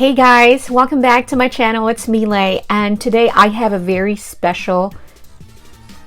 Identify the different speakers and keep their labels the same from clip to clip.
Speaker 1: Hey guys, welcome back to my channel. It's Milay, and today I have a very special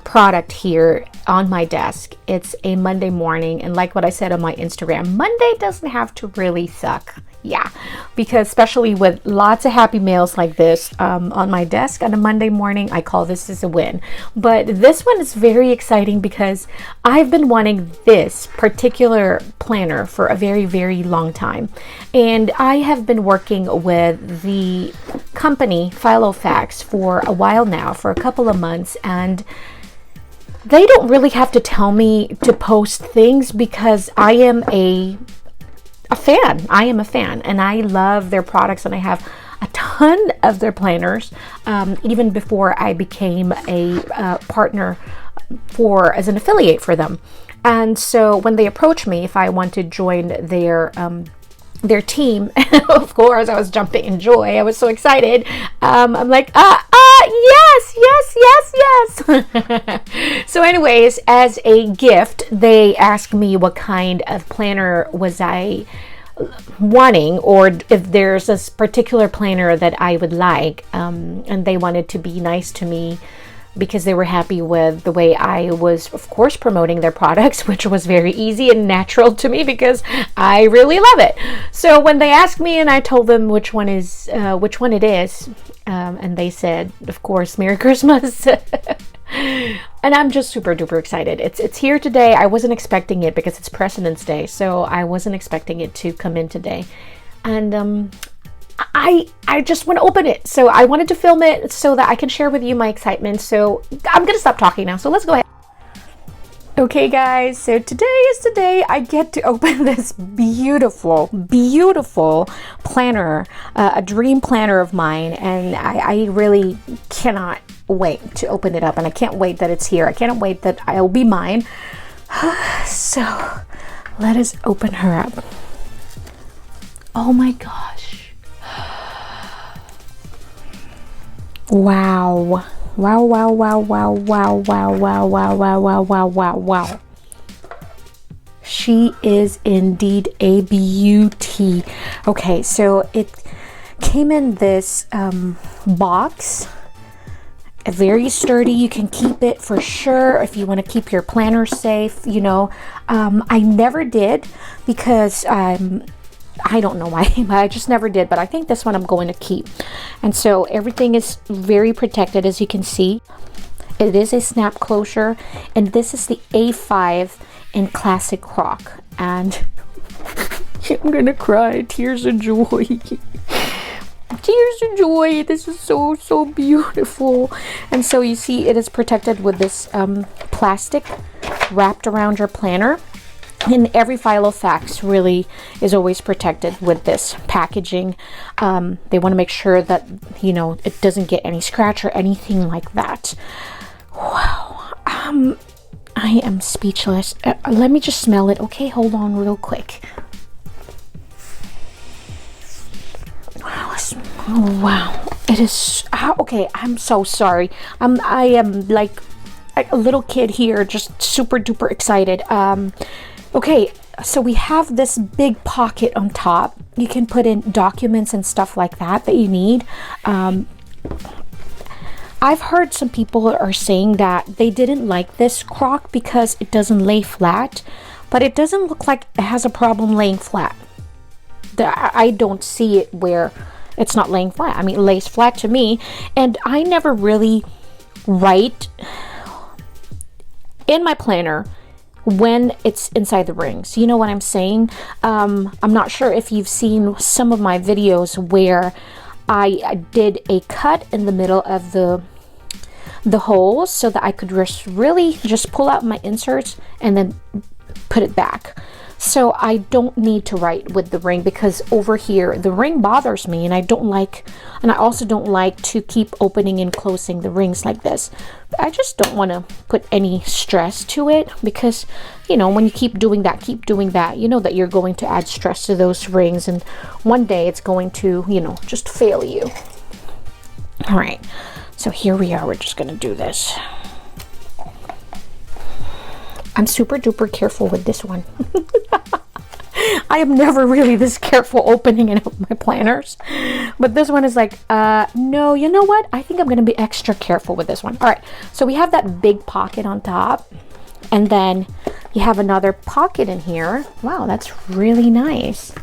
Speaker 1: product here on my desk. It's a Monday morning, and like what I said on my Instagram, Monday doesn't have to really suck. Yeah, because especially with lots of happy mails like this on my desk on a Monday morning, I call this as a win. But this one is very exciting because I've been wanting this particular planner for a very, very long time. And I have been working with the company Filofax for a while now, for a couple of months, and they don't really have to tell me to post things because I am a fan. I am a fan, and I love their products, and I have a ton of their planners even before I became a partner as an affiliate for them. And so when they approached me if I want to join their team, of course I was jumping in joy. I was so excited. I'm like, yes. So anyways, as a gift, they asked me what kind of planner was I wanting, or if there's this particular planner that I would like, and they wanted to be nice to me because they were happy with the way I was, of course, promoting their products, which was very easy and natural to me because I really love it. So when they asked me and I told them which one it is, and they said, of course, Merry Christmas. And I'm just super duper excited. It's here today. I wasn't expecting it because it's President's Day, so I wasn't expecting it to come in today. And I just want to open it. So I wanted to film it so that I can share with you my excitement. So I'm going to stop talking now. So let's go ahead. Okay guys, so today is the day I get to open this beautiful, beautiful planner, a dream planner of mine, and I really cannot wait to open it up, and I can't wait that it's here. I can't wait that it'll be mine. So let us open her up. Oh my gosh. Wow. Wow. She is indeed a beauty. Okay, so it came in this box. Very sturdy. You can keep it for sure if you want to keep your planner safe. You know, I never did because I don't know why, I just never did, but I think this one I'm going to keep. And so everything is very protected, as you can see. It is a snap closure, and this is the A5 in Classic Croc. And I'm gonna cry, tears of joy. Tears of joy. This is so beautiful. And so you see it is protected with this plastic wrapped around your planner. And every Filofax really is always protected with this packaging. They want to make sure that, you know, it doesn't get any scratch or anything like that. Wow. I am speechless. Let me just smell it. Okay, hold on real quick. Wow. It is... okay, I'm so sorry. I am like a little kid here, just super duper excited. Okay, so we have this big pocket on top. You can put in documents and stuff like that you need. I've heard some people are saying that they didn't like this croc because it doesn't lay flat, but it doesn't look like it has a problem laying flat. I don't see it where it's not laying flat. I mean, it lays flat to me, and I never really write in my planner when it's inside the rings. You know what I'm saying? I'm not sure if you've seen some of my videos where I did a cut in the middle of the holes so that I could really just pull out my inserts and then put it back. So I don't need to write with the ring because over here the ring bothers me, and I also don't like to keep opening and closing the rings like this. I just don't want to put any stress to it because, you know, when you keep doing that, you know that you're going to add stress to those rings, and one day it's going to, you know, just fail you. All right, so here we are. We're just going to do this. I'm super duper careful with this one. I am never really this careful opening my planners, but this one is like, no, you know what? I think I'm going to be extra careful with this one. All right, so we have that big pocket on top, and then you have another pocket in here. Wow, that's really nice.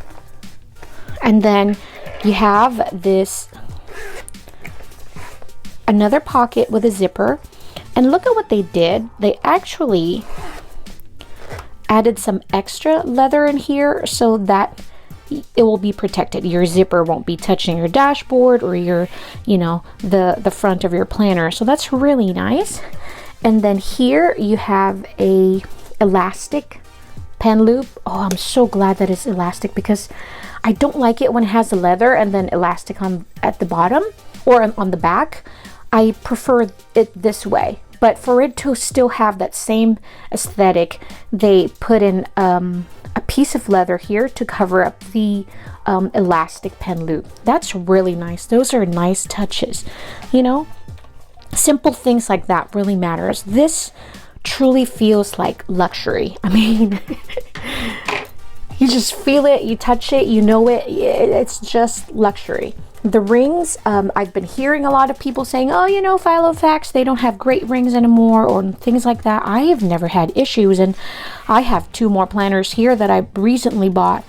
Speaker 1: And then you have this another pocket with a zipper, and look at what they did. They actually added some extra leather in here so that it will be protected. Your zipper won't be touching your dashboard or your, you know, the front of your planner. So that's really nice. And then here you have a elastic pen loop. Oh, I'm so glad that it's elastic, because I don't like it when it has the leather and then elastic on at the bottom or on the back. I prefer it this way. But for it to still have that same aesthetic, they put in a piece of leather here to cover up the elastic pen loop. That's really nice. Those are nice touches, you know. Simple things like that really matters. This truly feels like luxury. I mean, you just feel it, you touch it, you know it. It's just luxury. The rings, I've been hearing a lot of people saying, oh, you know, Filofax, they don't have great rings anymore, or things like that. I have never had issues, and I have 2 more planners here that I recently bought.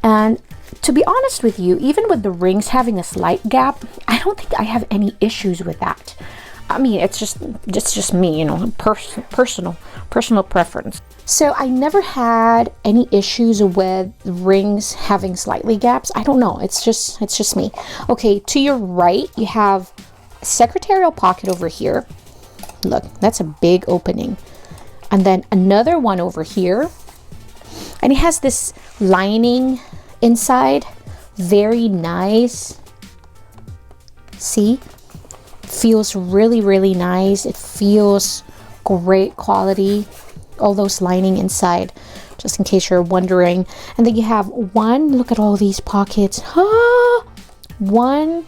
Speaker 1: And to be honest with you, even with the rings having a slight gap, I don't think I have any issues with that. I mean, it's just me, you know, personal preference. So I never had any issues with rings having slightly gaps. I don't know. It's just me. Okay, to your right, you have a secretarial pocket over here. Look, that's a big opening. And then another one over here. And it has this lining inside. Very nice. See? Feels really, really nice. It feels great quality. All those lining inside, just in case you're wondering. And then you have one, look at all these pockets. 1,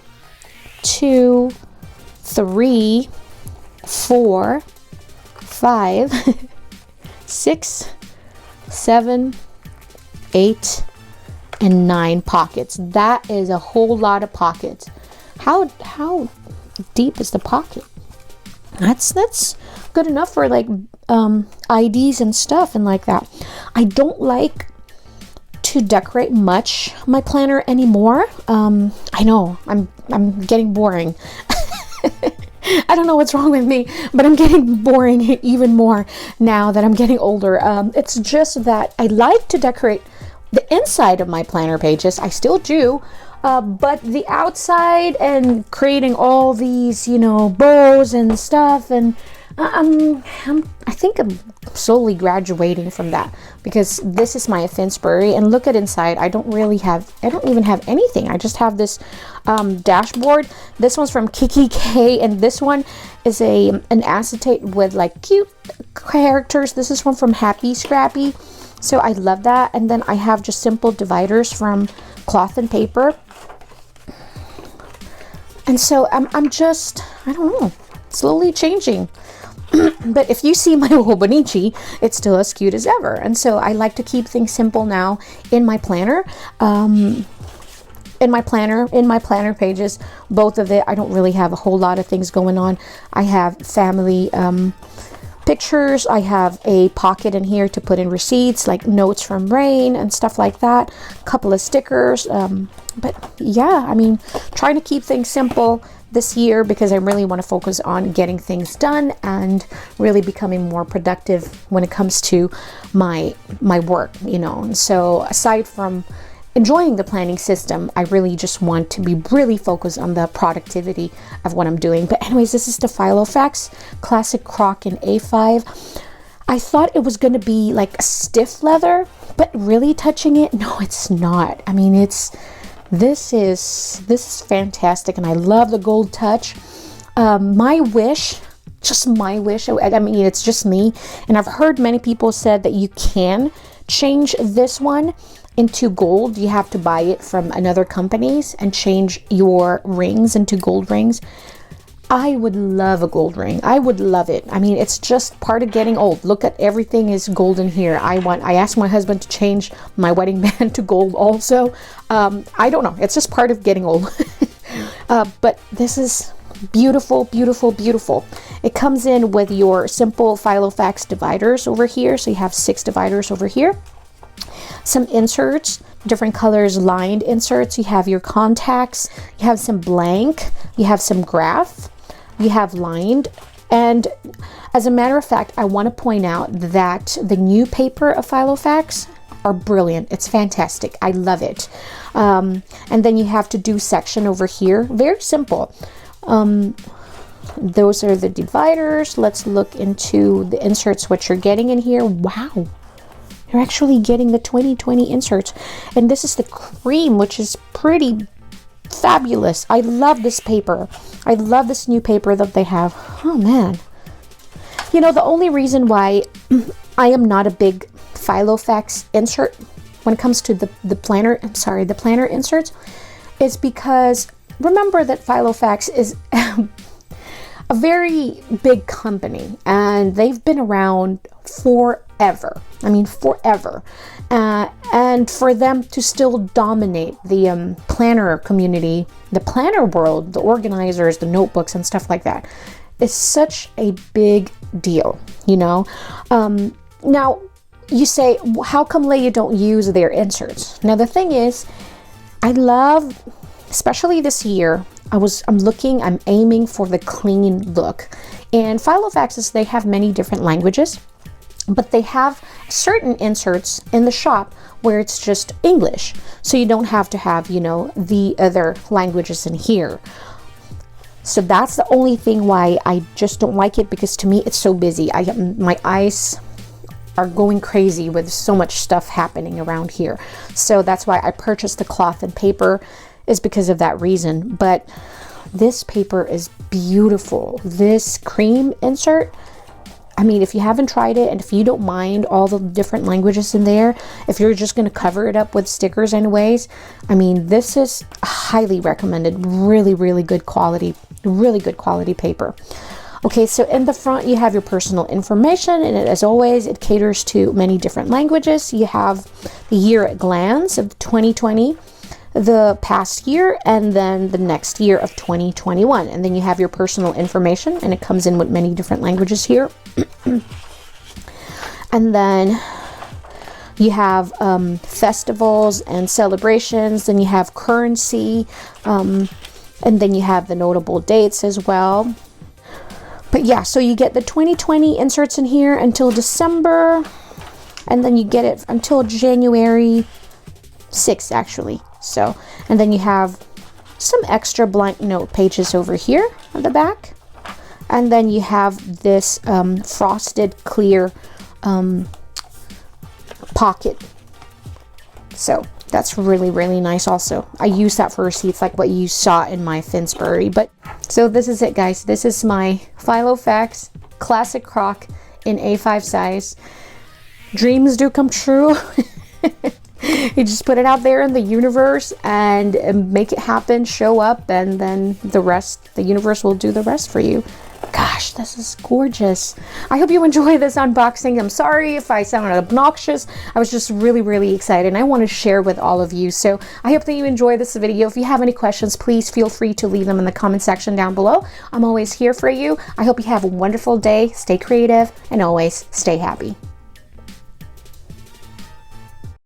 Speaker 1: 2, 3, 4, 5, 6, 7, 8, and 9 pockets. That is a whole lot of pockets. How deep is the pocket? That's good enough for like IDs and stuff and like that. I don't like to decorate much my planner anymore. I know I'm getting boring. I don't know what's wrong with me, but I'm getting boring even more now that I'm getting older. It's just that I like to decorate the inside of my planner pages. I still do. But the outside and creating all these, you know, bows and stuff, and I think I'm slowly graduating from that, because this is my Finsbury, and look at inside. I don't even have anything. I just have this dashboard. This one's from Kiki K, and this one is an acetate with like cute characters. This is one from Happy Scrappy, so I love that. And then I have just simple dividers from Cloth and Paper. And so I'm just, I don't know, slowly changing. But if you see my Hobonichi, it's still as cute as ever. And so I like to keep things simple now in my planner. In my planner pages, both of it, I don't really have a whole lot of things going on. I have family pictures. I have a pocket in here to put in receipts, like notes from Rain and stuff like that. A couple of stickers. But yeah, I mean, trying to keep things simple this year, because I really want to focus on getting things done and really becoming more productive when it comes to my work, you know. And so aside from enjoying the planning system, I really just want to be really focused on the productivity of what I'm doing. But anyways, this is the Filofax Classic Croc in A5. I thought it was going to be like a stiff leather, but really touching it, no, it's not. I mean, this is fantastic, and I love the gold touch. My wish, I mean, it's just me, and I've heard many people said that you can change this one into gold. You have to buy it from another companies and change your rings into gold rings. I would love a gold ring. I would love it. I mean, it's just part of getting old. Look at everything is golden here. I asked my husband to change my wedding band to gold also. I don't know. It's just part of getting old. But this is beautiful, beautiful, beautiful. It comes in with your simple Filofax dividers over here. So you have 6 dividers over here. Some inserts, different colors, lined inserts. You have your contacts. You have some blank. You have some graph. You have lined. And as a matter of fact, I want to point out that the new paper of Filofax are brilliant. It's fantastic. I love it. And then you have to do section over here. Very simple. Those are the dividers. Let's look into the inserts, what you're getting in here. Wow. You're actually getting the 2020 inserts. And this is the cream, which is pretty fabulous. I love this paper. I love this new paper that they have. Oh man. You know, the only reason why I am not a big Filofax insert when it comes to the planner, I'm sorry, the planner inserts, is because remember that Filofax is a very big company and they've been around forever. I mean, forever. And for them to still dominate the planner community, the planner world, the organizers, the notebooks and stuff like that, is such a big deal, you know? Now, you say, how come you don't use their inserts? Now, the thing is, I love, especially this year, I'm aiming for the clean look. And Filofaxes, they have many different languages, but they have certain inserts in the shop where it's just English. So you don't have to have, you know, the other languages in here. So that's the only thing why I just don't like it, because to me it's so busy. My eyes are going crazy with so much stuff happening around here. So that's why I purchased the cloth and paper, is because of that reason. But this paper is beautiful. This cream insert, I mean, if you haven't tried it and if you don't mind all the different languages in there, if you're just going to cover it up with stickers anyways, I mean, this is highly recommended. Really, really good quality paper. Okay, so in the front you have your personal information, and as always, it caters to many different languages. You have the year at glance of 2020, the past year, and then the next year of 2021. And then you have your personal information, and it comes in with many different languages here. And then you have festivals and celebrations, then you have currency, and then you have the notable dates as well. But yeah, so you get the 2020 inserts in here until December, and then you get it until January 6th, actually. So, and then you have some extra blank note pages over here on the back. And then you have this frosted clear pocket. So that's really, really nice also. I use that for receipts like what you saw in my Finsbury. But so this is it, guys. This is my Filofax Classic Croc in A5 size. Dreams do come true. You just put it out there in the universe and make it happen, show up, and then the rest, the universe will do the rest for you. Gosh, this is gorgeous. I hope you enjoy this unboxing. I'm sorry if I sounded obnoxious. I was just really, really excited, and I want to share with all of you. So I hope that you enjoy this video. If you have any questions, please feel free to leave them in the comment section down below. I'm always here for you. I hope you have a wonderful day. Stay creative and always stay happy.